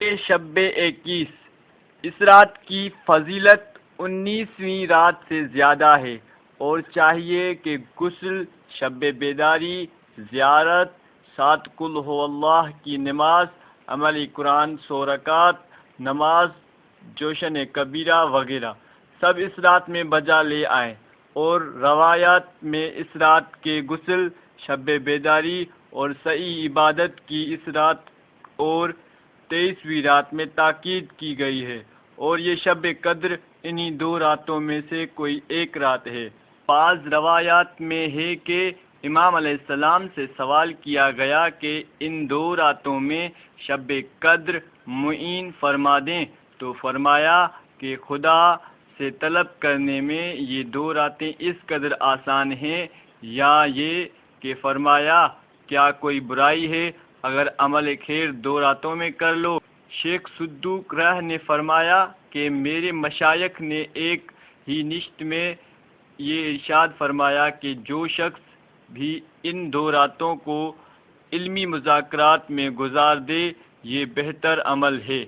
شب 21 اس رات کی فضیلت 19ویں رات سے زیادہ ہے اور چاہیے کہ غسل، شب بیداری، زیارت، 7 قل ہو اللہ کی نماز، عملی قرآن 100 رکعت، نماز جوشن کبیرہ وغیرہ سب اس رات میں بجا لے آئیں، اور روایات میں اس رات کے غسل، شب بیداری اور صحیح عبادت کی اس رات اور 23ویں رات میں تاکید کی گئی ہے، اور یہ شب قدر انہی 2 راتوں میں سے کوئی ایک رات ہے۔ بعض روایات میں ہے کہ امام علیہ السلام سے سوال کیا گیا کہ ان 2 راتوں میں شب قدر معین فرما دیں، تو فرمایا کہ خدا سے طلب کرنے میں یہ 2 راتیں اس قدر آسان ہیں، یا یہ کہ فرمایا کیا کوئی برائی ہے اگر عمل خیر 2 راتوں میں کر لو۔ شیخ صدوق رہ نے فرمایا کہ میرے مشائخ نے ایک ہی نشست میں یہ ارشاد فرمایا کہ جو شخص بھی ان 2 راتوں کو علمی مذاکرات میں گزار دے، یہ بہتر عمل ہے۔